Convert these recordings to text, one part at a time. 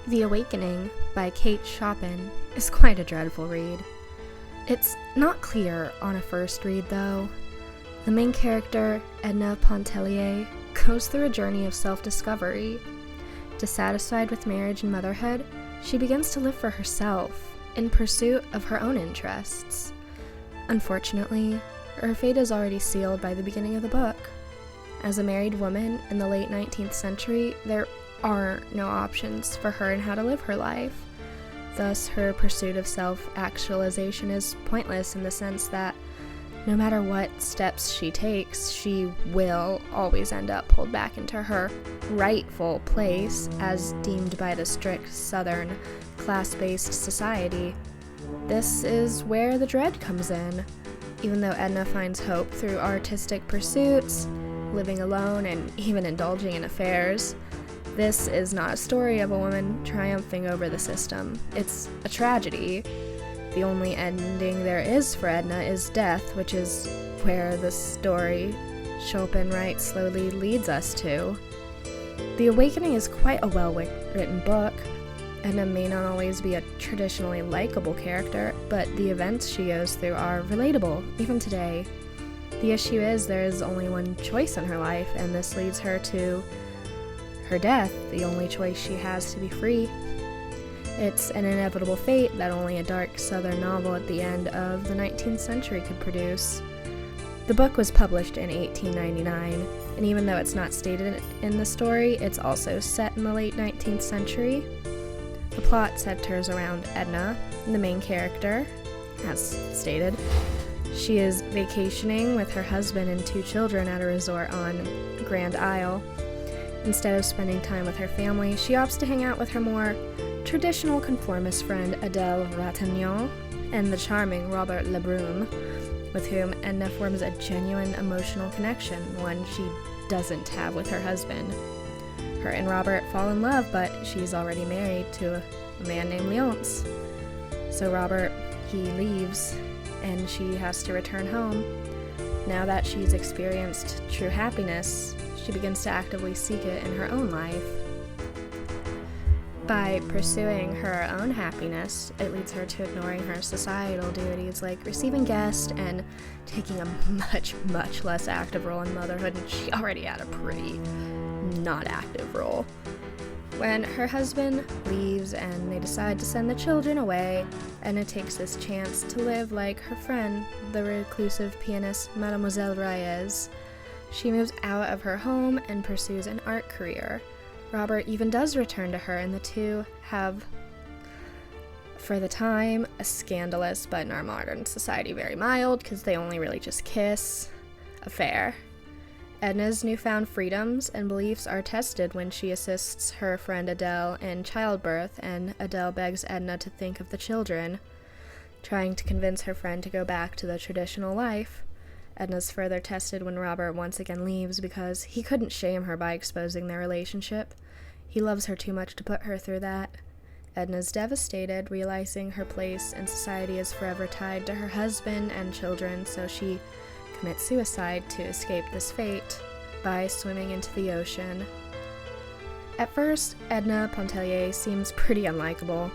The Awakening by Kate Chopin is quite a dreadful read. It's not clear on a first read, though. The main character, Edna Pontellier, goes through a journey of self-discovery. Dissatisfied with marriage and motherhood, she begins to live for herself, in pursuit of her own interests. Unfortunately, her fate is already sealed by the beginning of the book. As a married woman in the late 19th century, there are no options for her in how to live her life. Thus, her pursuit of self-actualization is pointless in the sense that no matter what steps she takes, she will always end up pulled back into her rightful place as deemed by the strict Southern class-based society. This is where the dread comes in. Even though Edna finds hope through artistic pursuits, living alone, and even indulging in affairs, this is not a story of a woman triumphing over the system. It's a tragedy. The only ending there is for Edna is death, which is where the story Chopin writes slowly leads us to. The Awakening is quite a well-written book. Edna may not always be a traditionally likable character, but the events she goes through are relatable, even today. The issue is there is only one choice in her life, and this leads her to her death, the only choice she has to be free. It's an inevitable fate that only a dark Southern novel at the end of the 19th century could produce. The book was published in 1899, and even though it's not stated in the story, it's also set in the late 19th century. The plot centers around Edna, the main character, as stated. She is vacationing with her husband and 2 children at a resort on Grand Isle. Instead of spending time with her family, she opts to hang out with her more traditional conformist friend Adele Ratignolle and the charming Robert Lebrun, with whom Edna forms a genuine emotional connection, one she doesn't have with her husband. Her and Robert fall in love, but she's already married to a man named Leonce. So Robert, he leaves, and she has to return home. Now that she's experienced true happiness, she begins to actively seek it in her own life. By pursuing her own happiness, it leads her to ignoring her societal duties like receiving guests and taking a much, much less active role in motherhood, and she already had a pretty not active role. When her husband leaves and they decide to send the children away, Edna takes this chance to live like her friend, the reclusive pianist Mademoiselle Reyes. She moves out of her home and pursues an art career. Robert even does return to her, and the two have, for the time, a scandalous, but in our modern society very mild, because they only really just kiss, affair. Edna's newfound freedoms and beliefs are tested when she assists her friend Adele in childbirth, and Adele begs Edna to think of the children, trying to convince her friend to go back to the traditional life. Edna's further tested when Robert once again leaves because he couldn't shame her by exposing their relationship. He loves her too much to put her through that. Edna's devastated, realizing her place in society is forever tied to her husband and children, so she commits suicide to escape this fate by swimming into the ocean. At first, Edna Pontellier seems pretty unlikable.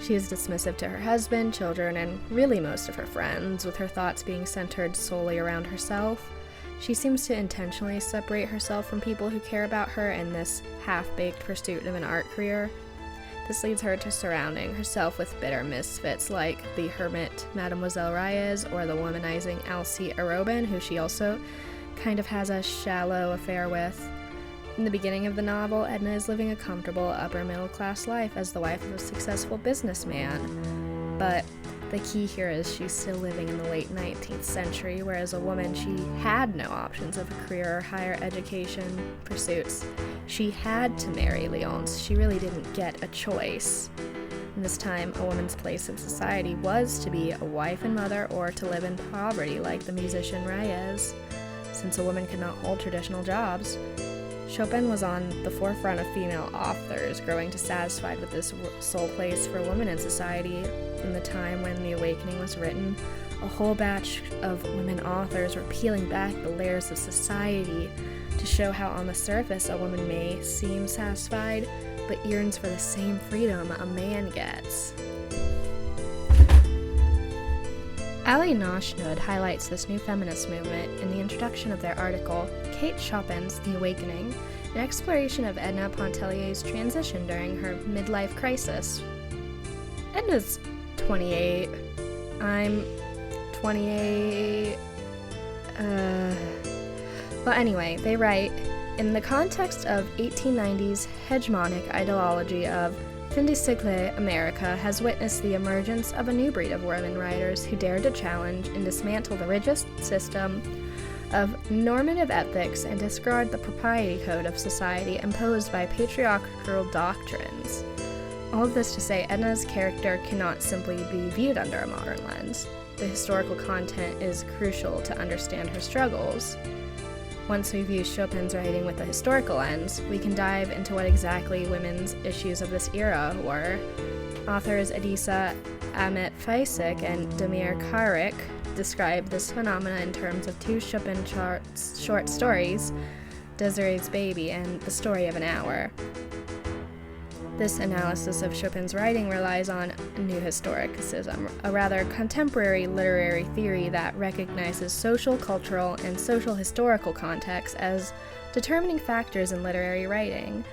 She is dismissive to her husband, children, and really most of her friends, with her thoughts being centered solely around herself. She seems to intentionally separate herself from people who care about her in this half-baked pursuit of an art career. This leads her to surrounding herself with bitter misfits like the hermit Mademoiselle Reyes or the womanizing Alcée Arobin, who she also kind of has a shallow affair with. In the beginning of the novel, Edna is living a comfortable upper-middle-class life as the wife of a successful businessman. But the key here is she's still living in the late 19th century, whereas a woman, she had no options of a career or higher education pursuits. She had to marry Leonce. She really didn't get a choice. In this time, a woman's place in society was to be a wife and mother or to live in poverty like the musician Reyes, since a woman could not hold traditional jobs. Chopin was on the forefront of female authors, growing dissatisfied with this sole place for women in society. In the time when The Awakening was written, a whole batch of women authors were peeling back the layers of society to show how on the surface a woman may seem satisfied, but yearns for the same freedom a man gets. Ali Noshnud highlights this new feminist movement in the introduction of their article, Kate Chopin's The Awakening, an exploration of Edna Pontellier's transition during her midlife crisis. Edna's 28. I'm 28. Well, anyway, they write, in the context of 1890s hegemonic ideology of fin de siècle, America has witnessed the emergence of a new breed of women writers who dare to challenge and dismantle the rigid system of normative ethics and discard the propriety code of society imposed by patriarchal doctrines. All of this to say, Edna's character cannot simply be viewed under a modern lens. The historical content is crucial to understand her struggles. Once we view Chopin's writing with a historical lens, we can dive into what exactly women's issues of this era were. Authors Adisa Ahmet-Faisik and Damir Karik describe this phenomena in terms of two Chopin short stories, Desiree's Baby and The Story of an Hour. This analysis of Chopin's writing relies on new historicism, a rather contemporary literary theory that recognizes social, cultural, and social historical contexts as determining factors in literary writing.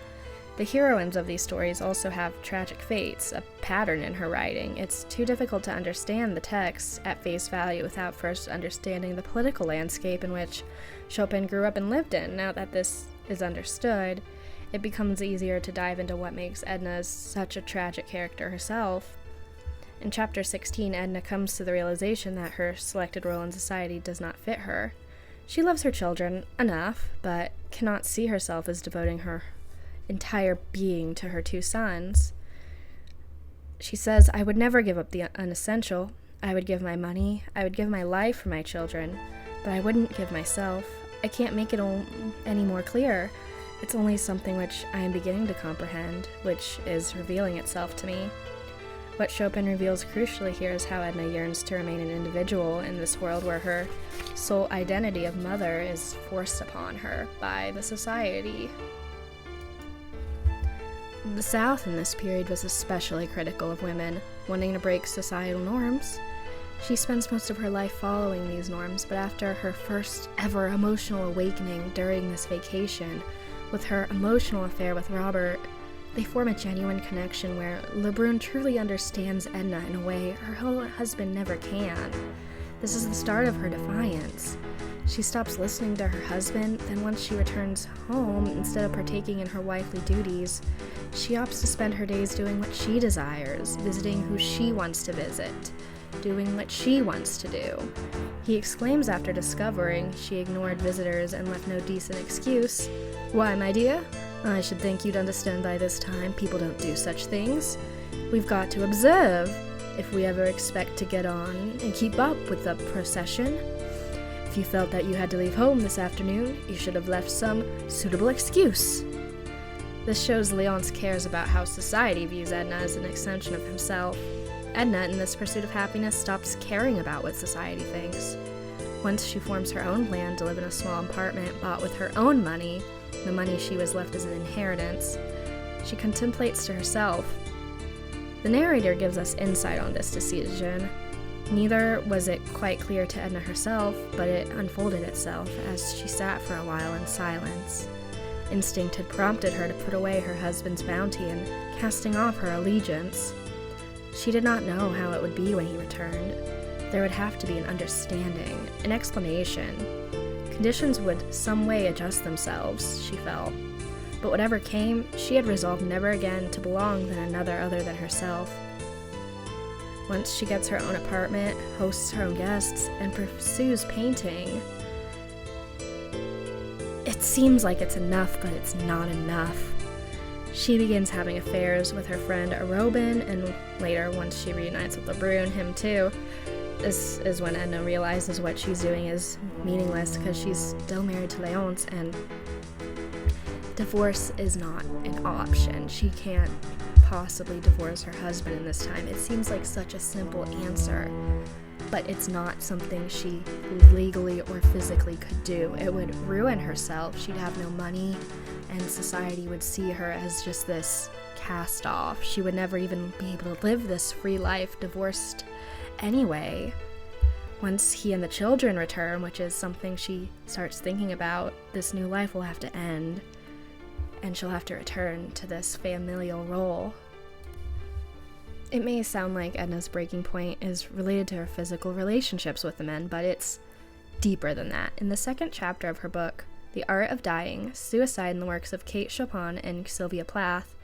The heroines of these stories also have tragic fates, a pattern in her writing. It's too difficult to understand the text at face value without first understanding the political landscape in which Chopin grew up and lived in. Now that this is understood, it becomes easier to dive into what makes Edna such a tragic character herself. In chapter 16, Edna comes to the realization that her selected role in society does not fit her. She loves her children enough, but cannot see herself as devoting her entire being to her two sons. She says, I would never give up the unessential. I would give my money, I would give my life for my children, but I wouldn't give myself. I can't make it any more clear. It's only something which I am beginning to comprehend, which is revealing itself to me. What Chopin reveals crucially here is how Edna yearns to remain an individual in this world where her sole identity of mother is forced upon her by the society. The South in this period was especially critical of women, wanting to break societal norms. She spends most of her life following these norms, but after her first ever emotional awakening during this vacation, with her emotional affair with Robert, they form a genuine connection where Lebrun truly understands Edna in a way her husband never can. This is the start of her defiance. She stops listening to her husband, then once she returns home, instead of partaking in her wifely duties, she opts to spend her days doing what she desires, visiting who she wants to visit, doing what she wants to do. He exclaims after discovering she ignored visitors and left no decent excuse, "Why, my dear, I should think you'd understand by this time people don't do such things. We've got to observe if we ever expect to get on and keep up with the procession. If you felt that you had to leave home this afternoon, you should have left some suitable excuse." This shows Leonce cares about how society views Edna as an extension of himself. Edna, in this pursuit of happiness, stops caring about what society thinks. Once she forms her own plan to live in a small apartment bought with her own money, the money she was left as an inheritance, she contemplates to herself. The narrator gives us insight on this decision. Neither was it quite clear to Edna herself, but it unfolded itself as she sat for a while in silence. Instinct had prompted her to put away her husband's bounty and casting off her allegiance. She did not know how it would be when he returned. There would have to be an understanding, an explanation. Conditions would some way adjust themselves, she felt. But whatever came, she had resolved never again to belong to another other than herself. Once she gets her own apartment, hosts her own guests, and pursues painting, it seems like it's enough, but it's not enough. She begins having affairs with her friend Robin, and later, once she reunites with Lebrun, him too. This is when Edna realizes what she's doing is meaningless because she's still married to Leonce, and divorce is not an option. She can't possibly divorce her husband in this time. It seems like such a simple answer, but it's not something she legally or physically could do. It would ruin herself. She'd have no money, and society would see her as just this cast off. She would never even be able to live this free life divorced anyway. Once he and the children return, which is something she starts thinking about, this new life will have to end, and she'll have to return to this familial role. It may sound like Edna's breaking point is related to her physical relationships with the men, but it's deeper than that. In the second chapter of her book, The Art of Dying, Suicide in the Works of Kate Chopin and Sylvia Plath,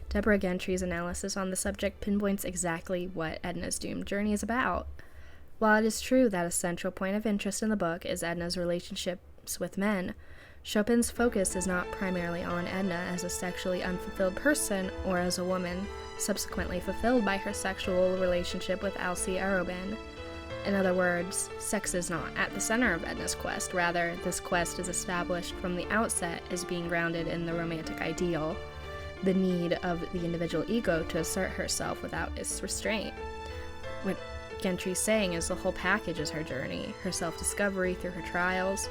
Deborah Gentry's analysis on the subject pinpoints exactly what Edna's doomed journey is about. While it is true that a central point of interest in the book is Edna's relationships with men, Chopin's focus is not primarily on Edna as a sexually unfulfilled person or as a woman subsequently fulfilled by her sexual relationship with Alcée Arobin. In other words, sex is not at the center of Edna's quest. Rather, this quest is established from the outset as being grounded in the romantic ideal, the need of the individual ego to assert herself without its restraint. What Gentry's saying is the whole package is her journey, her self-discovery through her trials.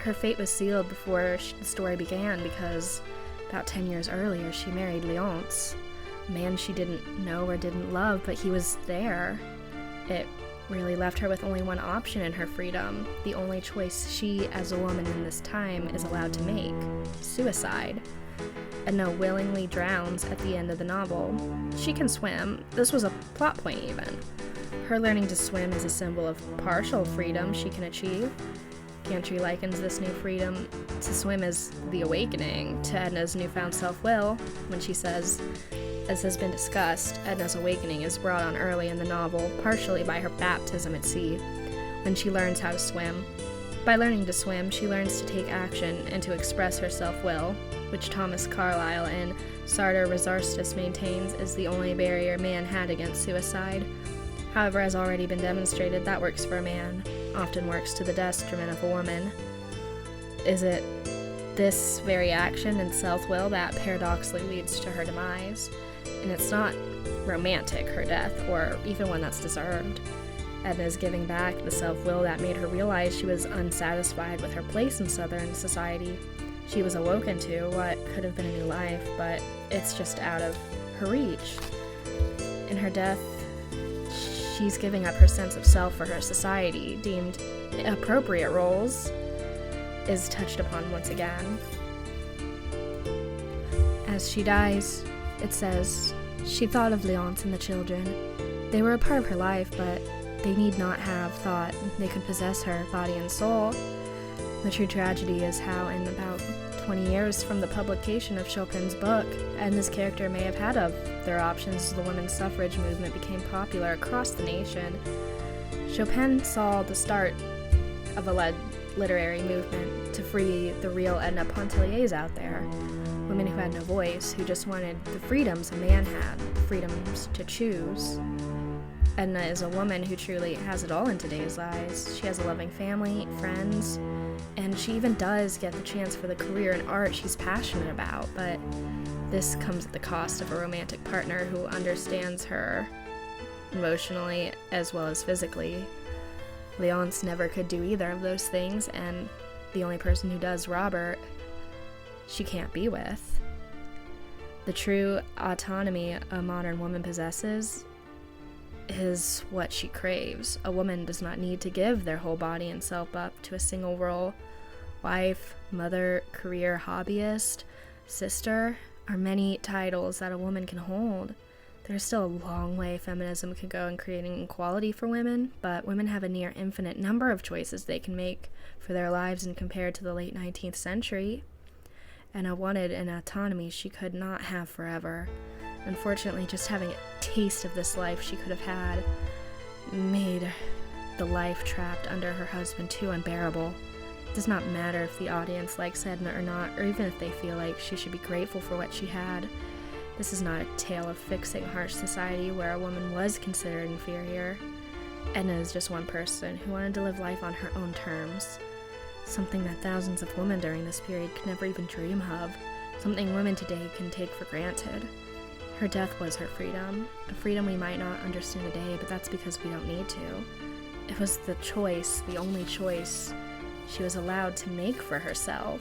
Her fate was sealed before the story began because about 10 years earlier she married Léonce, a man she didn't know or didn't love, but he was there. It really left her with only one option in her freedom, the only choice she, as a woman in this time, is allowed to make: suicide. Edna willingly drowns at the end of the novel. She can swim. This was a plot point even. Her learning to swim is a symbol of partial freedom she can achieve. Gentry likens this new freedom to swim as the awakening to Edna's newfound self-will when she says, as has been discussed, Edna's awakening is brought on early in the novel, partially by her baptism at sea, when she learns how to swim. By learning to swim, she learns to take action and to express her self-will, which Thomas Carlyle in Sartor Resartus maintains is the only barrier man had against suicide. However, as already been demonstrated, that works for a man, often works to the detriment of a woman. Is it this very action and self-will that paradoxically leads to her demise? And it's not romantic, her death, or even one that's deserved. Edna is giving back the self-will that made her realize she was unsatisfied with her place in Southern society. She was awoken to what could have been a new life, but it's just out of her reach. In her death, she's giving up her sense of self for her society, deemed appropriate roles, is touched upon once again. As she dies, it says, she thought of Léonce and the children. They were a part of her life, but they need not have thought they could possess her body and soul. The true tragedy is how, in about 20 years from the publication of Chopin's book, Edna's character may have had other options as the women's suffrage movement became popular across the nation. Chopin saw the start of a literary movement to free the real Edna Pontelliers out there, women who had no voice, who just wanted the freedoms a man had, the freedoms to choose. Edna is a woman who truly has it all in today's eyes. She has a loving family, friends, and she even does get the chance for the career in art she's passionate about, but this comes at the cost of a romantic partner who understands her emotionally as well as physically. Léonce never could do either of those things, and the only person who does, Robert, she can't be with. The true autonomy a modern woman possesses is what she craves. A woman does not need to give their whole body and self up to a single role. Wife, mother, career, hobbyist, sister are many titles that a woman can hold. There's still a long way feminism can go in creating equality for women, but women have a near infinite number of choices they can make for their lives and compared to the late 19th century. Edna wanted an autonomy she could not have forever. Unfortunately, just having a taste of this life she could have had made the life trapped under her husband too unbearable. It does not matter if the audience likes Edna or not, or even if they feel like she should be grateful for what she had. This is not a tale of fixing harsh society where a woman was considered inferior. Edna is just one person who wanted to live life on her own terms, something that thousands of women during this period could never even dream of, something women today can take for granted. Her death was her freedom, a freedom we might not understand today, but that's because we don't need to. It was the choice, the only choice she was allowed to make for herself.